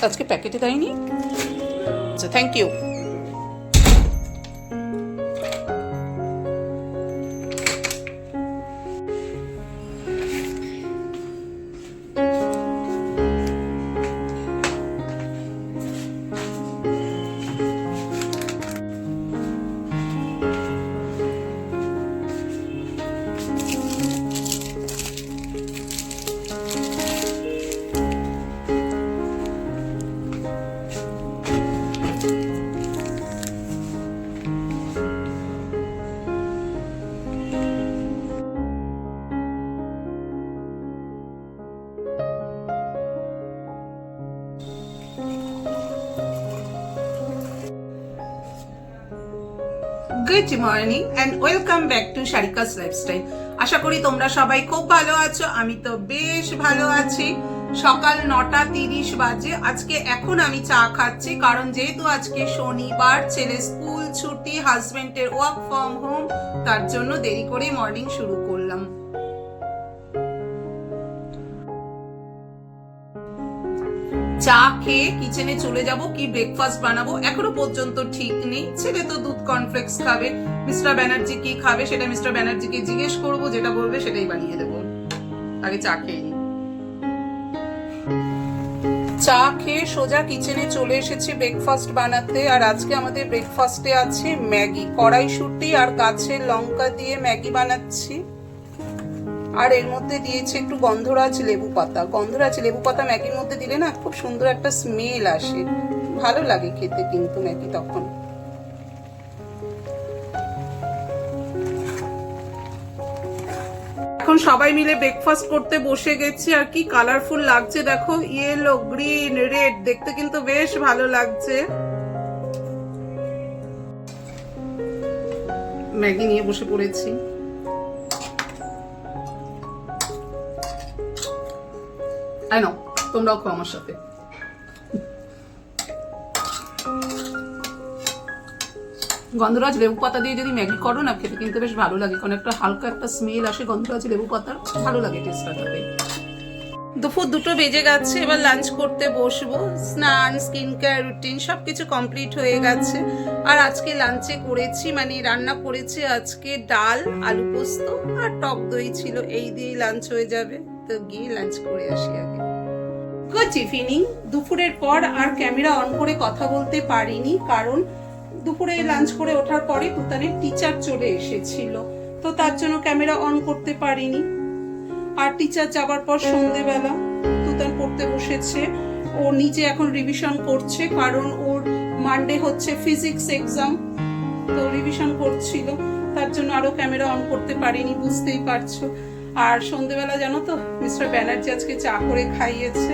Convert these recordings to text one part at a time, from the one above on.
আজকে প্যাকেটে দেয়নি। আচ্ছা, thank you. Good morning and welcome back to Sarika's lifestyle. আশা করি তোমরা সবাই খুব ভালো আছো। আমি তো বেশ ভালো আছি। সকাল 9:30 বাজে। আজকে এখন আমি চা খাচ্ছি, কারণ যেহেতু আজকে শনিবার, ছেলে স্কুল ছুটি, হাজবেন্ডের ওয়ার্ক ফ্রম হোম, তার জন্য দেরি করে মর্নিং শুরু করলাম। চা খেয়ে কিচেনে চলে যাব। কি ব্রেকফাস্ট বানাবো এখনো পর্যন্ত ঠিক নেই। ছেলে তো দুধ কর্নফ্লেক্স খাবে, মিস্টার ব্যানার্জি কি খাবে সেটা মিস্টার ব্যানার্জিকে জিজ্ঞেস করব, যেটা বলবে সেটাই বানিয়ে দেবো। আগে চা খেয়ে নিই। চা খেয়ে সোজা কিচেনে চলে এসেছি ব্রেকফাস্ট বানাতে। আর আজকে আমাদের ব্রেকফাস্টে আছে ম্যাগি, কড়াইশুঁটি আর গাছের লঙ্কা দিয়ে ম্যাগি বানাচ্ছি। আর এর মধ্যে দিয়েছি একটু গন্ধরাজ লেবু পাতা। গন্ধরাজ লেবু পাতা ম্যাগির মধ্যে দিলে না খুব সুন্দর একটা স্মেল আসে, ভালো লাগে খেতে কিন্তু ম্যাগি তখন। এখন সবাই মিলে ব্রেকফাস্ট করতে বসে গেছি। আর কি কালারফুল লাগছে দেখো, ইয়েলো, গ্রিন, রেড, দেখতে কিন্তু বেশ ভালো লাগছে। ম্যাগি নিয়ে বসে পড়েছি। তোমরাও খাও আমার সাথে। গন্ধরাজ লেবু পাতা দিয়ে যদি ম্যাগি করো না, খেতে কিন্তু বেশ ভালো লাগে, কারণ একটা হালকা একটা স্মেল আসে গন্ধরাজ লেবু পাতার, ভালো লাগে টেস্টটা তাতে। দুপুর 2টো বেজে গেছে, এবার লাঞ্চ করতে বসবো। স্নান, স্কিন কেয়ার রুটিন সবকিছু কমপ্লিট হয়ে গেছে। আর আজকে লাঞ্চে করেছি, মানে রান্না করেছি আজকে ডাল, আলু পোস্ত আর টক দই ছিল। এই দিয়েই লাঞ্চ হয়ে যাবে। তো গিয়ে লাঞ্চ করে আসি আগে। Good evening. দুপুরের পর আর ক্যামেরা অন করে কথা বলতে পারিনি, কারণ দুপুরে লাঞ্চ করে ওঠার পরে তুতানের টিচার চলে এসেছিল, তো তার জন্য ক্যামেরা অন করতে পারিনি। আর টিচার যাবার পর সন্ধেবেলা তুতান পড়তে বসেছে। ও নিজে এখন রিভিশন করছে, কারণ ওর মানডে হচ্ছে ফিজিক্স এক্সাম, তো রিভিশন করছিল, তার জন্য আরো ক্যামেরা অন করতে পারিনি, বুঝতেই পারছো। আর সন্ধেবেলা জানো তো মিস্টার ব্যানার্জি আজকে চা করে খাইয়েছে,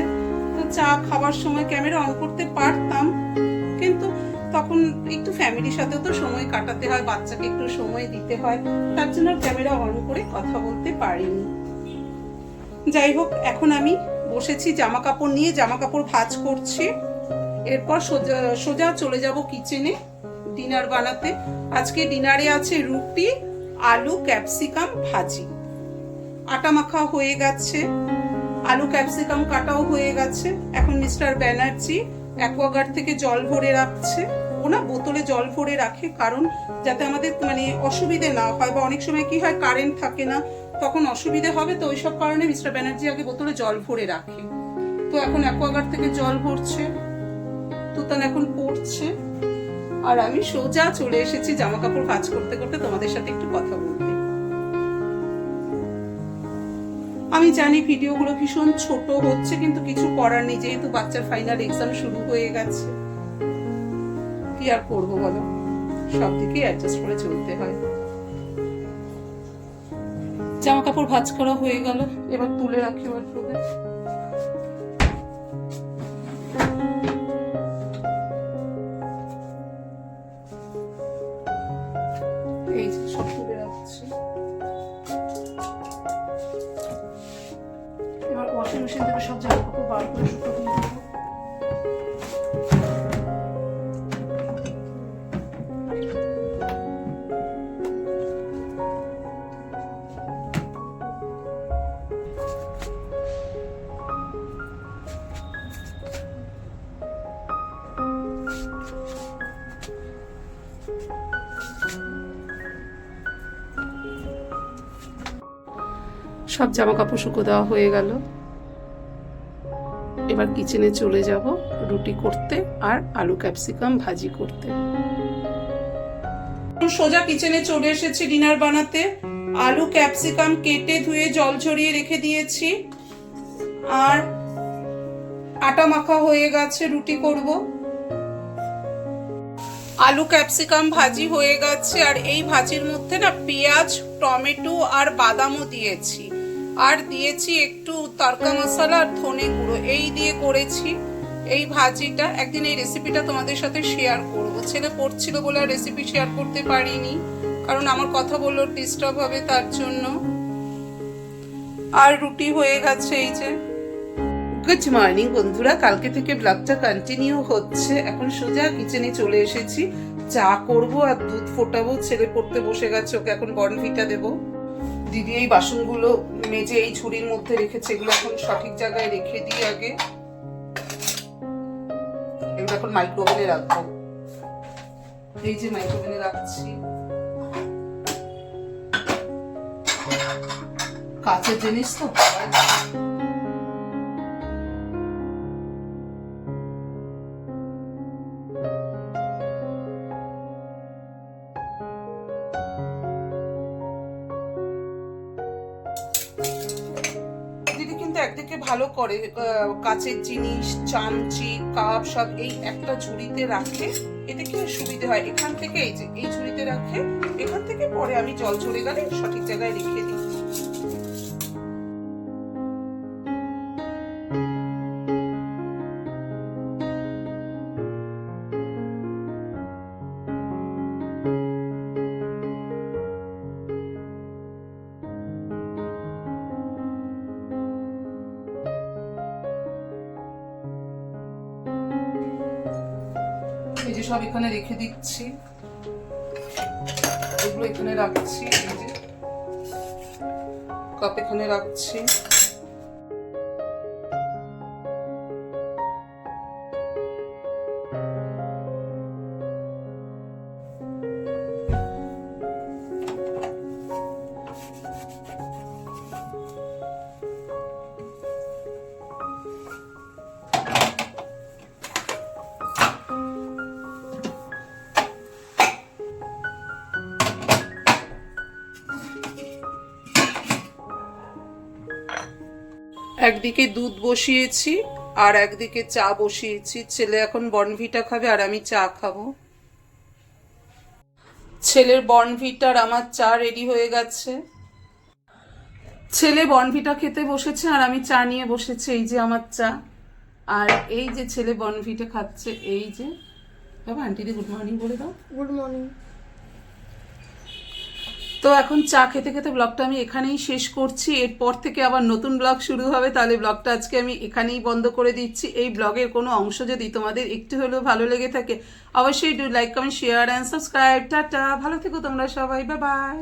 তো চা খাবার সময় ক্যামেরা অন করতে পারতাম, কিন্তু তখন একটু ফ্যামিলির সাথেও তো সময় কাটাতে হয়, বাচ্চাকে একটু সময় দিতে হয়, তার জন্য ক্যামেরা অন করে কথা বলতে পারিনি। যাই হোক, এখন আমি বসেছি জামা কাপড় নিয়ে, জামা কাপড় ভাঁজ করছি। এরপর সোজা চলে যাব কিচেনে ডিনার বানাতে। আজকে ডিনারে আছে রুটি, আলু ক্যাপসিকাম ভাজি। আটা মাখা হয়ে গেছে, আলু ক্যাপসিকাম কাটাও হয়ে গেছে। এখন মিস্টার ব্যানার্জি অ্যাকোয়াগার্ড থেকে জল ভরে রাখছে। ও না বোতলে জল ভরে রাখে, কারণ যাতে আমাদের মানে অসুবিধে না হয়, বা অনেক সময় কি হয় কারেন্ট থাকে না, তখন অসুবিধে হবে, তো ওইসব কারণে মিস্টার ব্যানার্জি আগে বোতলে জল ভরে রাখে। তো এখন অ্যাকোয়াগার্ড থেকে জল ভরছে, তুতান এখন পড়ছে, আর আমি সোজা চলে এসেছি জামা কাপড় ভাঁজ করতে করতে তোমাদের সাথে একটু কথা বলতে। আমি জানি ভিডিওগুলো ভীষণ ছোট হচ্ছে, কিন্তু কিছু করার নেই, যেহেতু বাচ্চার ফাইনাল এক্সাম শুরু হয়ে গেছে। কি আর করবো বলো, সব দিকে অ্যাডজাস্ট করে চলতে হয়। জামা কাপড় ভাঁজ করা হয়ে গেল, এবার তুলে রাখি ওয়ার্ডরোবে। এই যে সব তুলে রাখছি। এবার ওয়াশিং মেশিন থেকে সব জামা কাপড় বার করে শুকনো দিয়ে দেবো। সব জামা কাপড় শুকো দেওয়া হয়ে গেল। এবার কিচেনে চলে যাব রুটি করতে আর আলু ক্যাপসিকাম ভাজি করতে। সোজা কিচেনে চলে এসেছি ডিনার বানাতে। আলু ক্যাপসিকাম কেটে ধুয়ে জল ঝরিয়ে রেখে দিয়েছি, আর আটা মাখা হয়ে গেছে, রুটি করব। আলু ক্যাপসিকাম ভাজি হয়ে গেছে, আর এই ভাজির মধ্যে না পেঁয়াজ, টমেটো আর বাদামও দিয়েছি, আর দিয়েছি একটু তড়কা মশলা আর ধনে গুঁড়ো, এই দিয়ে করেছি এই ভাজিটা। একদিন এই রেসিপিটা তোমাদের সাথে শেয়ার করব। ছেলে পড়ছিল বলে আর রেসিপি শেয়ার করতে পারিনি, কারণ আমার কথা বললো ডিস্টার্ব হবে তার জন্য। আর রুটি হয়ে গেছে এই যে। গুড মর্নিং বন্ধুরা, কালকে থেকে ব্লগটা কন্টিনিউ হচ্ছে। এখন সোজা কিচেনে চলে এসেছি, চা করব আর দুধ ফোটাবো। ছেলে পড়তে বসে গেছে, ওকে এখন বর্নভিটা দেবো। দিদি এই বাসনগুলো মেজে এই ঝুড়ির মধ্যে রেখেছে, এগুলো এখন সঠিক জায়গায় রেখে দিই আগে। এগুলো এখন মাইক্রোওভেনে রাখবো। এই যে মাইক্রোওভেনে রাখছি। কাঁচের জিনিস তো। দিদি কিন্তু একদিকে ভালো করে, কাঁচের জিনিস, চামচি, কাপ সব এই একটা ঝুড়িতে রাখে। এতে কি সুবিধা হয়, এখান থেকে এই যে এই ঝুড়িতে রাখে, এখান থেকে পরে আমি জল ঝরে গেলে সঠিক জায়গায় রেখে দিই। এই যে সব এখানে রেখে দিচ্ছি, এগুলো এখানে রাখছি, এই যে কাপ এখানে রাখছি। একদিকে দুধ বসিয়েছি আর একদিকে চা বসিয়েছি। ছেলে এখন বর্নভিটা খাবে আর আমি চা খাবো। ছেলের বর্নভিটা আর আমার চা রেডি হয়ে গেছে। ছেলে বর্নভিটা খেতে বসেছে আর আমি চা নিয়ে বসেছি। এই যে আমার চা, আর এই যে ছেলে বর্নভিটা খাচ্ছে। এই যে বাবা, আন্টিদি গুড মর্নিং বলে দাও। Good morning. তো এখন চা খেতে খেতে ব্লগটা আমি এখানেই শেষ করছি। এরপর থেকে আবার নতুন ব্লগ শুরু হবে, তাহলে ব্লগটা আজকে আমি এখানেই বন্ধ করে দিচ্ছি। এই ব্লগের কোনো অংশ যদি তোমাদের একটু হলেও ভালো লেগে থাকে, অবশ্যই do like, comment, share and subscribe. Tata, ভালো থেকো তোমরা সবাই, বাই বাই।